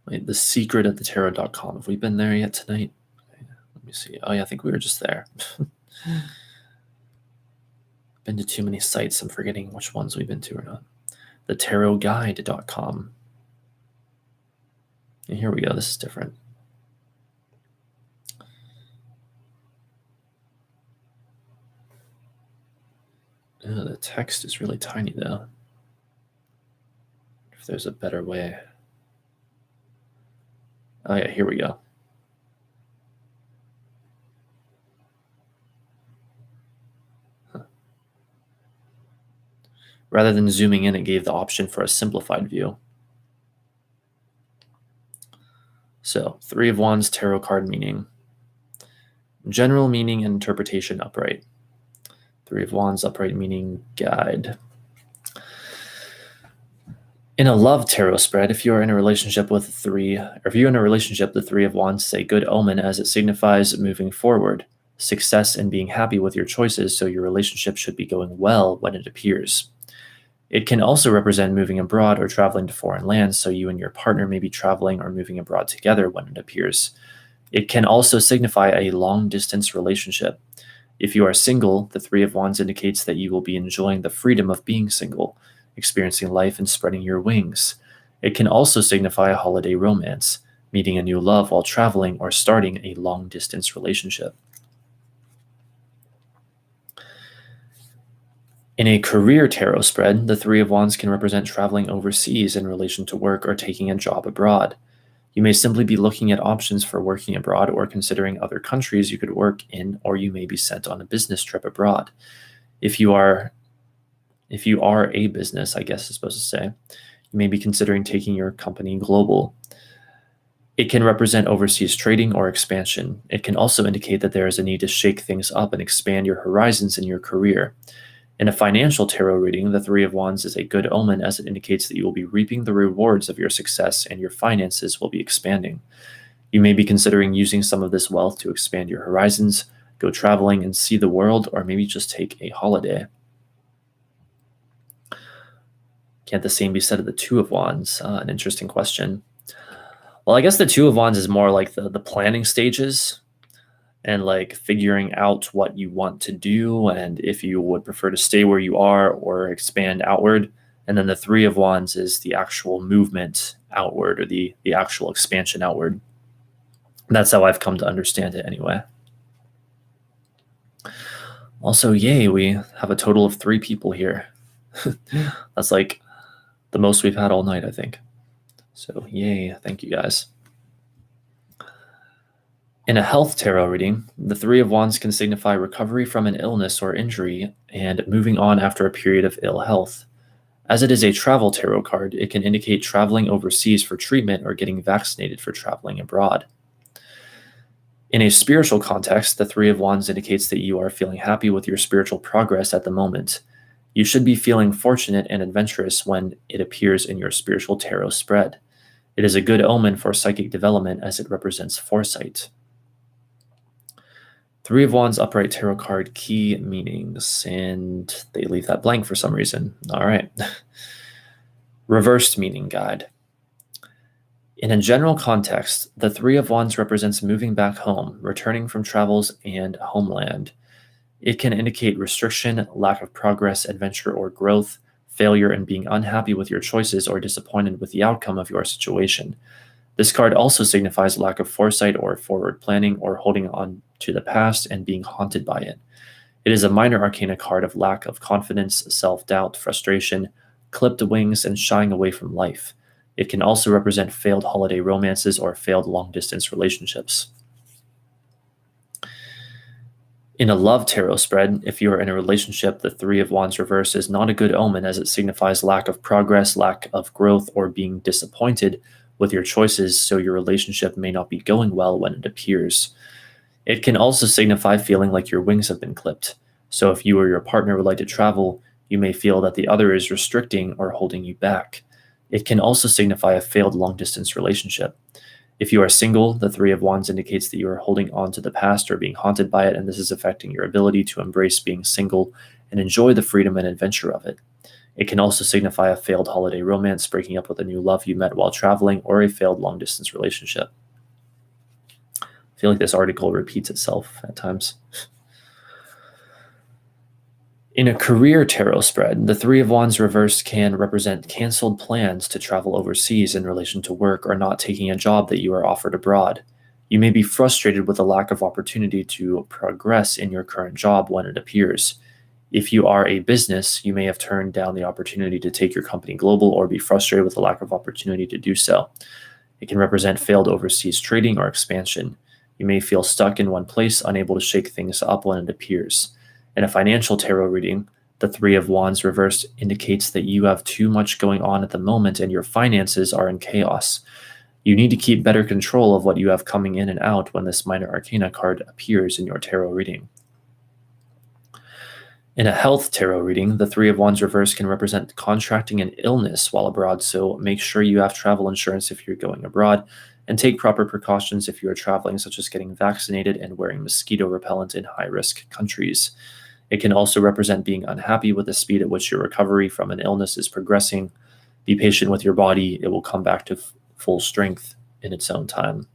Wait, the secret at thetarot.com. Have we been there yet tonight? Let me see. Oh yeah, I think we were just there. Been to too many sites. I'm forgetting which ones we've been to or not. thetarotguide.com. And here we go. This is different. Oh, the text is really tiny though. If there's a better way. Oh yeah, here we go. Rather than zooming in, it gave the option for a simplified view. So, Three of Wands tarot card meaning. General meaning and interpretation upright. Three of Wands upright meaning guide. In a love tarot spread, if you are in a relationship with the Three of Wands say good omen as it signifies moving forward, success and being happy with your choices, so your relationship should be going well when it appears. It can also represent moving abroad or traveling to foreign lands, so you and your partner may be traveling or moving abroad together when it appears. It can also signify a long-distance relationship. If you are single, the Three of Wands indicates that you will be enjoying the freedom of being single, experiencing life and spreading your wings. It can also signify a holiday romance, meeting a new love while traveling or starting a long-distance relationship. In a career tarot spread, the Three of Wands can represent traveling overseas in relation to work or taking a job abroad. You may simply be looking at options for working abroad or considering other countries you could work in, or you may be sent on a business trip abroad. If you are a business, I guess is supposed to say, you may be considering taking your company global. It can represent overseas trading or expansion. It can also indicate that there is a need to shake things up and expand your horizons in your career. In a financial tarot reading, the Three of Wands is a good omen as it indicates that you will be reaping the rewards of your success and your finances will be expanding. You may be considering using some of this wealth to expand your horizons, go traveling and see the world, or maybe just take a holiday. Can't the same be said of the Two of Wands? An interesting question. Well, I guess the Two of Wands is more like the planning stages and like figuring out what you want to do and if you would prefer to stay where you are or expand outward. And then the Three of Wands is the actual movement outward or the actual expansion outward. That's how I've come to understand it anyway. Also, yay, we have a total of 3 people here. That's like the most we've had all night, I think. So yay, thank you guys. In a health tarot reading, the Three of Wands can signify recovery from an illness or injury and moving on after a period of ill health. As it is a travel tarot card, it can indicate traveling overseas for treatment or getting vaccinated for traveling abroad. In a spiritual context, the Three of Wands indicates that you are feeling happy with your spiritual progress at the moment. You should be feeling fortunate and adventurous when it appears in your spiritual tarot spread. It is a good omen for psychic development as it represents foresight. Three of Wands upright tarot card key meanings, and they leave that blank for some reason. All right. Reversed meaning guide. In a general context, the Three of Wands represents moving back home, returning from travels and homeland. It can indicate restriction, lack of progress, adventure, or growth, failure, and being unhappy with your choices or disappointed with the outcome of your situation. This card also signifies lack of foresight or forward planning or holding on to the past and being haunted by it. It is a minor arcana card of lack of confidence, self-doubt, frustration, clipped wings, and shying away from life. It can also represent failed holiday romances or failed long-distance relationships. In a love tarot spread, if you are in a relationship, the Three of Wands reverse is not a good omen as it signifies lack of progress, lack of growth, or being disappointed with your choices, so your relationship may not be going well when it appears. It can also signify feeling like your wings have been clipped. So if you or your partner would like to travel, you may feel that the other is restricting or holding you back. It can also signify a failed long-distance relationship. If you are single, the Three of Wands indicates that you are holding on to the past or being haunted by it, and this is affecting your ability to embrace being single and enjoy the freedom and adventure of it. It can also signify a failed holiday romance, breaking up with a new love you met while traveling, or a failed long-distance relationship. I feel like this article repeats itself at times. In a career tarot spread, the Three of Wands reversed can represent canceled plans to travel overseas in relation to work or not taking a job that you are offered abroad. You may be frustrated with a lack of opportunity to progress in your current job when it appears. If you are a business, you may have turned down the opportunity to take your company global or be frustrated with the lack of opportunity to do so. It can represent failed overseas trading or expansion. You may feel stuck in one place, unable to shake things up when it appears. In a financial tarot reading, the Three of Wands reversed indicates that you have too much going on at the moment and your finances are in chaos. You need to keep better control of what you have coming in and out when this minor arcana card appears in your tarot reading. In a health tarot reading, the Three of Wands reverse can represent contracting an illness while abroad, so make sure you have travel insurance if you're going abroad, and take proper precautions if you are traveling, such as getting vaccinated and wearing mosquito repellent in high-risk countries. It can also represent being unhappy with the speed at which your recovery from an illness is progressing. Be patient with your body. It will come back to full strength in its own time.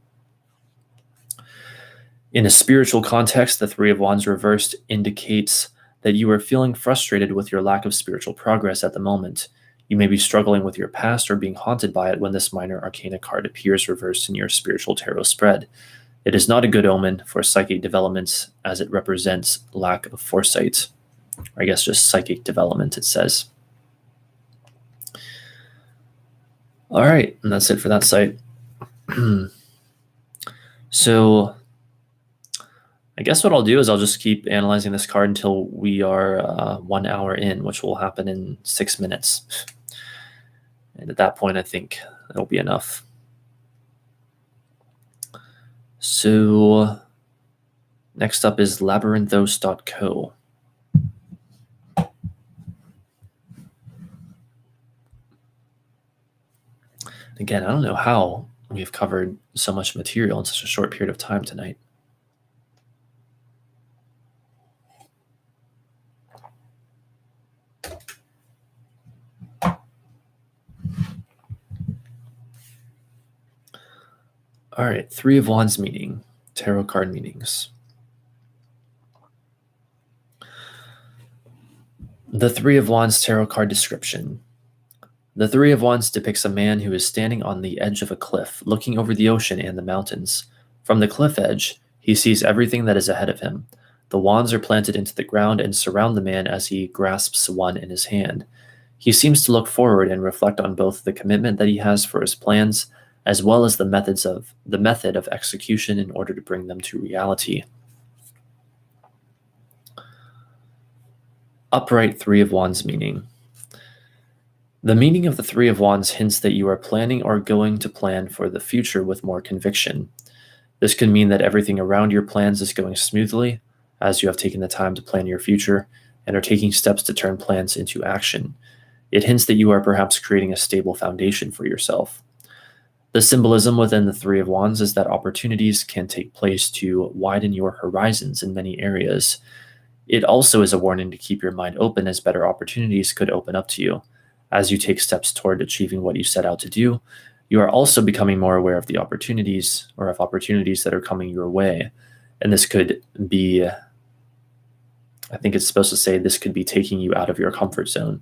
In a spiritual context, the Three of Wands reversed indicates that you are feeling frustrated with your lack of spiritual progress at the moment. You may be struggling with your past or being haunted by it when this minor arcana card appears reversed in your spiritual tarot spread. It is not a good omen for psychic developments as it represents lack of foresight. Or I guess just psychic development, it says. All right, and that's it for that site. So I guess what I'll do is I'll just keep analyzing this card until we are 1 hour in, which will happen in 6 minutes. And at that point, I think that'll be enough. So next up is labyrinthos.co. Again, I don't know how we've covered so much material in such a short period of time tonight. All right, Three of Wands meeting, tarot card meanings. The Three of Wands tarot card description. The Three of Wands depicts a man who is standing on the edge of a cliff, looking over the ocean and the mountains. From the cliff edge, he sees everything that is ahead of him. The wands are planted into the ground and surround the man as he grasps one in his hand. He seems to look forward and reflect on both the commitment that he has for his plans, as well as the method of execution in order to bring them to reality. Upright Three of Wands meaning. The meaning of the Three of Wands hints that you are planning or going to plan for the future with more conviction. This could mean that everything around your plans is going smoothly, as you have taken the time to plan your future and are taking steps to turn plans into action. It hints that you are perhaps creating a stable foundation for yourself. The symbolism within the Three of Wands is that opportunities can take place to widen your horizons in many areas. It also is a warning to keep your mind open, as better opportunities could open up to you. As you take steps toward achieving what you set out to do, you are also becoming more aware of the opportunities that are coming your way. And this could be, I think it's supposed to say, this could be taking you out of your comfort zone.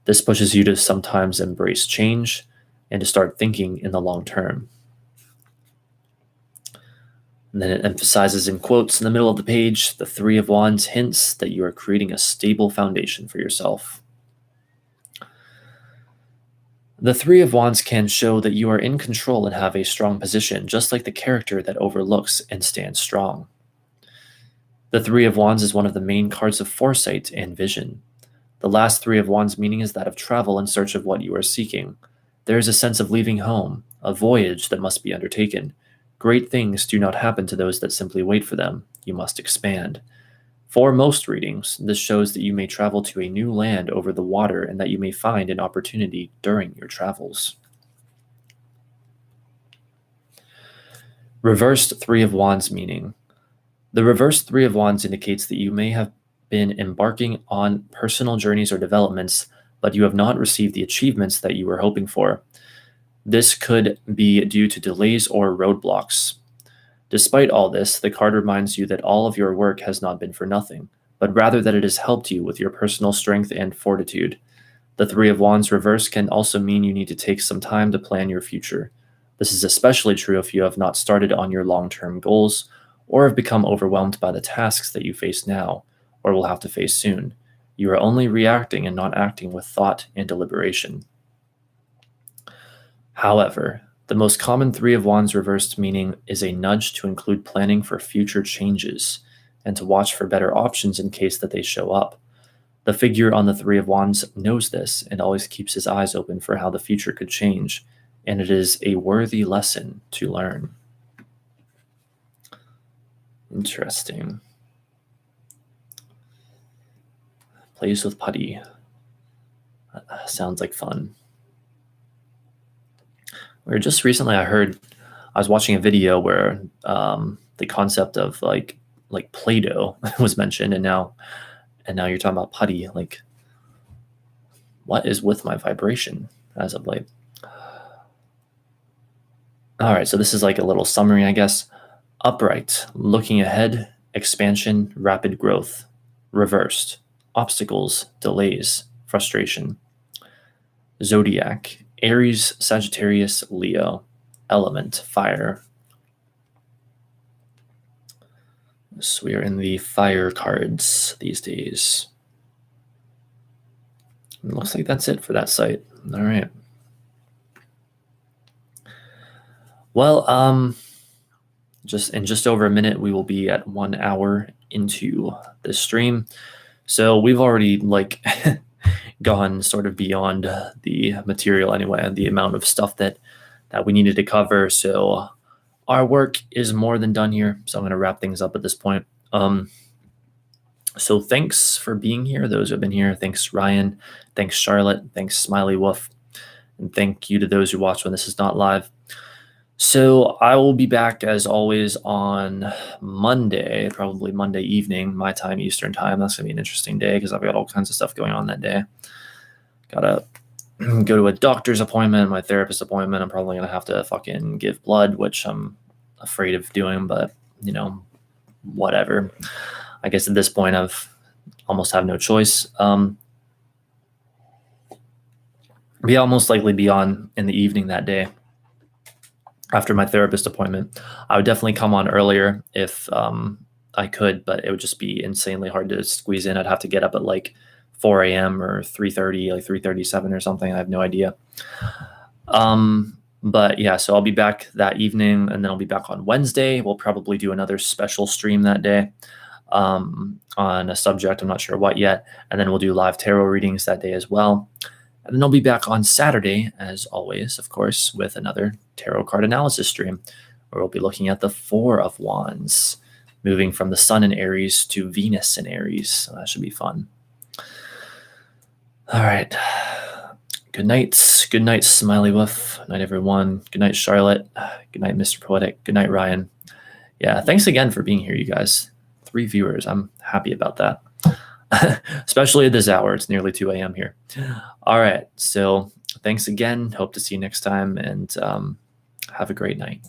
This pushes you to sometimes embrace change and to start thinking in the long term. And then it emphasizes in quotes in the middle of the page, the Three of Wands hints that you are creating a stable foundation for yourself. The Three of Wands can show that you are in control and have a strong position, just like the character that overlooks and stands strong. The Three of Wands is one of the main cards of foresight and vision. The last Three of Wands meaning is that of travel in search of what you are seeking. There is a sense of leaving home, a voyage that must be undertaken. Great things do not happen to those that simply wait for them. You must expand. For most readings, this shows that you may travel to a new land over the water and that you may find an opportunity during your travels. Reversed Three of Wands meaning. The reversed Three of Wands indicates that you may have been embarking on personal journeys or developments, but you have not received the achievements that you were hoping for. This could be due to delays or roadblocks. Despite all this, the card reminds you that all of your work has not been for nothing, but rather that it has helped you with your personal strength and fortitude. The Three of Wands reverse can also mean you need to take some time to plan your future. This is especially true if you have not started on your long-term goals or have become overwhelmed by the tasks that you face now or will have to face soon. You are only reacting and not acting with thought and deliberation. However, the most common Three of Wands reversed meaning is a nudge to include planning for future changes and to watch for better options in case that they show up. The figure on the Three of Wands knows this and always keeps his eyes open for how the future could change, and it is a worthy lesson to learn. Interesting. Plays with putty. Sounds like fun. Or just recently I was watching a video where the concept of like Play-Doh was mentioned, and now you're talking about putty. Like, what is with my vibration as of late? All right, so this is like a little summary, I guess. Upright, looking ahead, expansion, rapid growth. Reversed, obstacles, delays, frustration. Zodiac, Aries, Sagittarius, Leo. Element, fire. So we are in the fire cards these days. It looks like that's it for that site. All right. Well, just over a minute, we will be at 1 hour into this stream. So we've already gone sort of beyond the material anyway, and the amount of stuff that we needed to cover. So our work is more than done here. So I'm going to wrap things up at this point. So thanks for being here, those who have been here. Thanks, Ryan. Thanks, Charlotte. Thanks, Smiley Wolf. And thank you to those who watch when this is not live. So I will be back as always on Monday, probably Monday evening, my time, Eastern time. That's going to be an interesting day because I've got all kinds of stuff going on that day. Got to go to a doctor's appointment, my therapist appointment. I'm probably going to have to fucking give blood, which I'm afraid of doing, but, whatever. I guess at this point I've almost have no choice. Yeah, I'll most likely be on in the evening that day after my therapist appointment. I would definitely come on earlier if I could, but it would just be insanely hard to squeeze in. I'd have to get up at 4 a.m. or 3:30, 3:37 or something. I have no idea. But yeah, so I'll be back that evening, and then I'll be back on Wednesday. We'll probably do another special stream that day on a subject. I'm not sure what yet. And then we'll do live tarot readings that day as well. And then I'll be back on Saturday, as always, of course, with another tarot card analysis stream, where we'll be looking at the Four of Wands, moving from the Sun in Aries to Venus in Aries. So that should be fun. All right. Good night. Good night, Smiley Wolf. Good night, everyone. Good night, Charlotte. Good night, Mr. Poetic. Good night, Ryan. Yeah, thanks again for being here, you guys. 3 viewers. I'm happy about that. Especially at this hour. It's nearly 2 a.m. here. All right. So thanks again. Hope to see you next time, and have a great night.